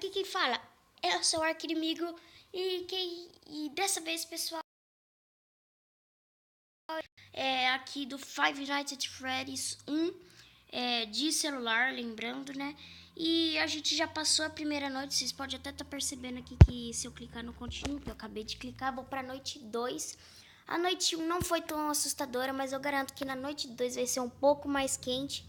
aqui quem fala é o seu arqui-inimigo e dessa vez, pessoal, é aqui do Five Nights at Freddy's 1, de celular, lembrando, né? E a gente já passou a primeira noite, vocês podem até estar percebendo aqui que se eu clicar no continue, que eu acabei de clicar, vou pra noite 2. A noite 1 não foi tão assustadora, mas eu garanto que na noite 2 vai ser um pouco mais quente.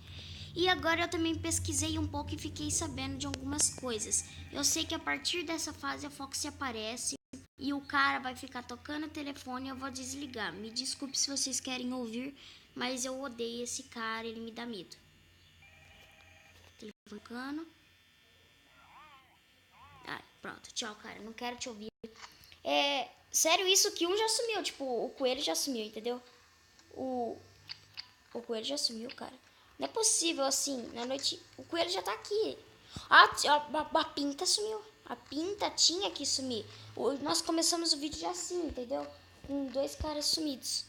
E agora eu também pesquisei um pouco e fiquei sabendo de algumas coisas. Eu sei que a partir dessa fase a Foxy aparece e o cara vai ficar tocando o telefone e eu vou desligar. Me desculpe se vocês querem ouvir, mas eu odeio esse cara, ele me dá medo. Telefone tocando. Ah, pronto, tchau, cara, não quero te ouvir. Sério isso que um já sumiu, tipo, o coelho já sumiu, entendeu? O coelho já sumiu, cara. Não é possível assim, na noite. O coelho já tá aqui. A pinta sumiu. A pinta tinha que sumir. Nós começamos o vídeo já assim, entendeu? Com 2 caras sumidos.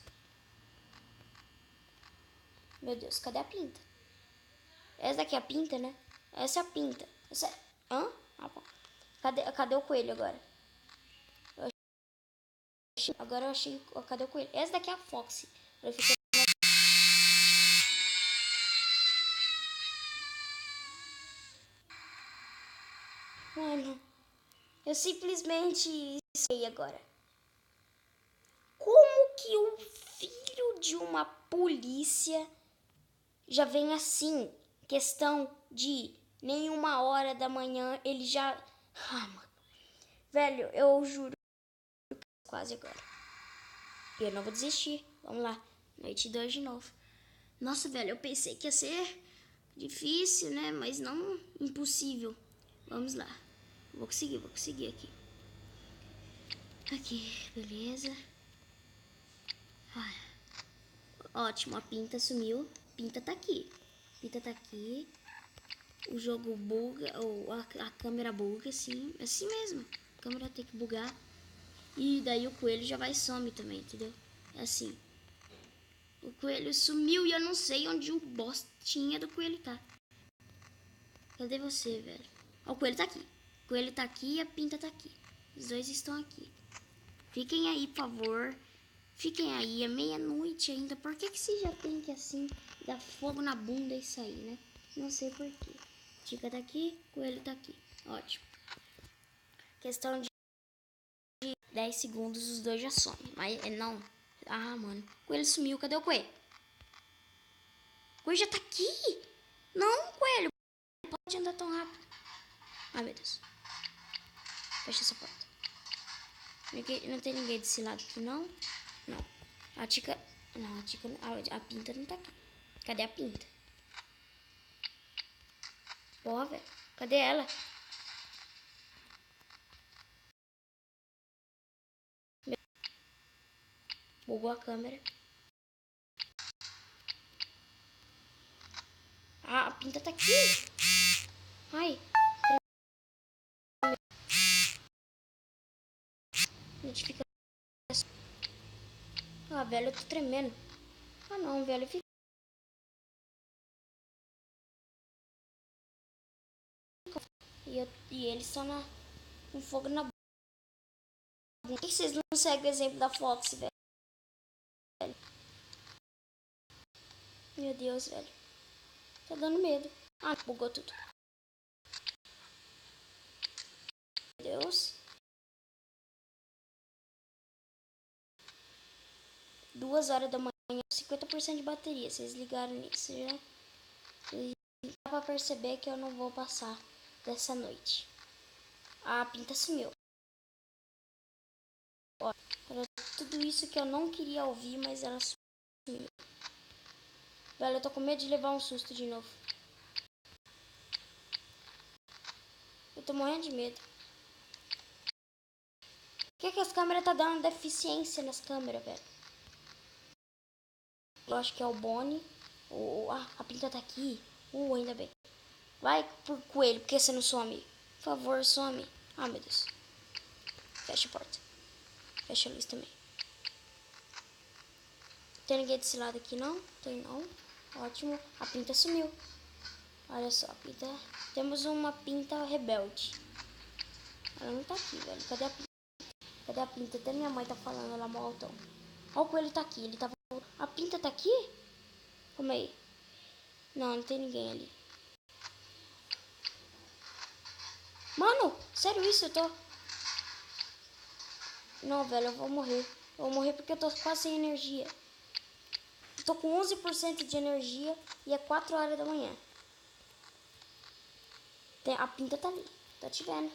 Meu Deus, cadê a pinta? Essa daqui é a pinta, né? Essa é a pinta. Hã? Ah, bom. Cadê o coelho agora? Agora eu achei. Cadê o coelho? Essa daqui é a Foxy. Eu fiquei... Mano, eu simplesmente sei agora. Como que o filho de uma polícia já vem assim? Questão de nenhuma hora da manhã ele já... Ah, mano. Velho, eu juro. Quase agora. Eu não vou desistir. Vamos lá. Noite 2 de novo. Nossa, velho, eu pensei que ia ser difícil, né? Mas não impossível. Vamos lá. Vou conseguir aqui. Aqui, beleza. Ai, ótimo, a pinta sumiu. Pinta tá aqui. Pinta tá aqui. O jogo buga, ou a câmera buga, assim. Assim mesmo. A câmera tem que bugar. E daí o coelho já vai some também, entendeu? É assim. O coelho sumiu e eu não sei onde o bostinha do coelho tá. Cadê você, velho? Ó, o coelho tá aqui. O coelho tá aqui e a pinta tá aqui. Os dois estão aqui. Fiquem aí, por favor. Fiquem aí, é meia-noite ainda. Por que você já tem que, assim, dar fogo na bunda e sair, né? Não sei por quê. Tica tá aqui, coelho tá aqui. Ótimo. Questão de 10 segundos, os dois já somem. Mas não. Ah, mano. O coelho sumiu. Cadê o coelho? O coelho já tá aqui? Não, coelho. Não pode andar tão rápido. Ai, meu Deus. Fecha essa porta. Não tem ninguém desse lado aqui, não? Não. A Tica... Não, a Tica... A pinta não tá aqui. Cadê a pinta? Porra, velho. Cadê ela? Bugou a câmera. Ah, a pinta tá aqui. Ai. Notificação. Ah, velho, eu tô tremendo. Ah, não, velho. E eles estão com fogo na boca. Por que vocês não seguem o exemplo da Fox, velho? Meu Deus, velho. Tá dando medo. Ah, bugou tudo. Meu Deus. 2 horas da manhã, 50% de bateria. Vocês ligaram nisso já? E dá pra perceber que eu não vou passar dessa noite. A pinta sumiu. Ó, era tudo isso que eu não queria ouvir, mas ela sumiu. Velho, eu tô com medo de levar um susto de novo. Eu tô morrendo de medo. Por que as câmeras tá dando deficiência nas câmeras, velho? Eu acho que é o Bonnie. A pinta tá aqui. Ainda bem. Vai pro coelho, porque você não some? Por favor, some. Ah, meu Deus. Fecha a porta. Fecha a luz também. Tem ninguém desse lado aqui, não? Tem não. Ótimo. A pinta sumiu. Olha só, a pinta... Temos uma pinta rebelde. Ela não tá aqui, velho. Cadê a Pinta? Cadê a Pinta? Até minha mãe tá falando lá mal altão. Ó, o coelho tá aqui. Ele tava... A Pinta tá aqui? Calma aí. Não tem ninguém ali. Mano, sério isso? Eu tô... Não, velho, eu vou morrer. Eu vou morrer porque eu tô quase sem energia. Eu tô com 11% de energia e é 4 horas da manhã. A Pinta tá ali. Tô te vendo.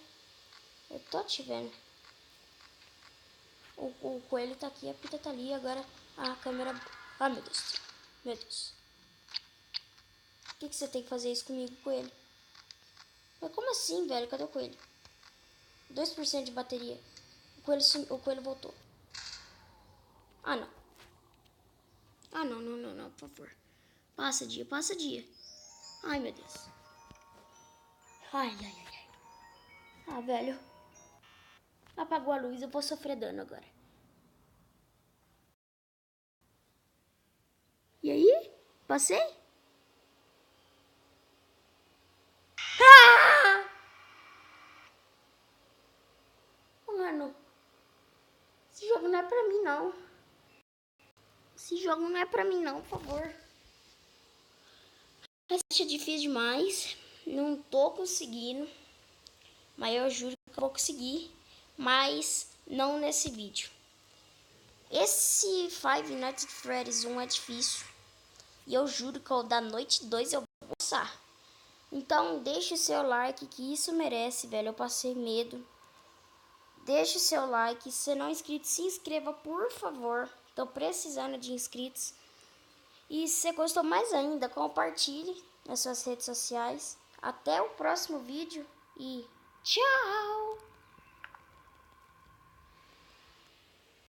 Eu tô te vendo. O coelho tá aqui, a Pinta tá ali. Agora a câmera... Ah, meu Deus. Meu Deus. Por que você tem que fazer isso comigo, coelho? Mas como assim, velho? Cadê o coelho? 2% de bateria. O coelho voltou. Ah, não. Ah, não, não, não, não, por favor. Passa dia, passa dia. Ai, meu Deus. Ai, ai, ai, ai. Ah, velho. Apagou a luz, eu vou sofrer dano agora. E aí? Passei? Ah! Mano, esse jogo não é pra mim, não. Esse jogo não é pra mim, não, por favor. Essa é difícil demais. Não tô conseguindo. Mas eu juro que eu vou conseguir. Mas não nesse vídeo. Esse Five Nights at Freddy's 1 é difícil. E eu juro que o da noite 2 eu vou passar. Então deixa o seu like, que isso merece, velho. Eu passei medo. Deixa o seu like. Se você não é inscrito, se inscreva, por favor. Tô precisando de inscritos. E se você gostou mais ainda, compartilhe nas suas redes sociais. Até o próximo vídeo e tchau!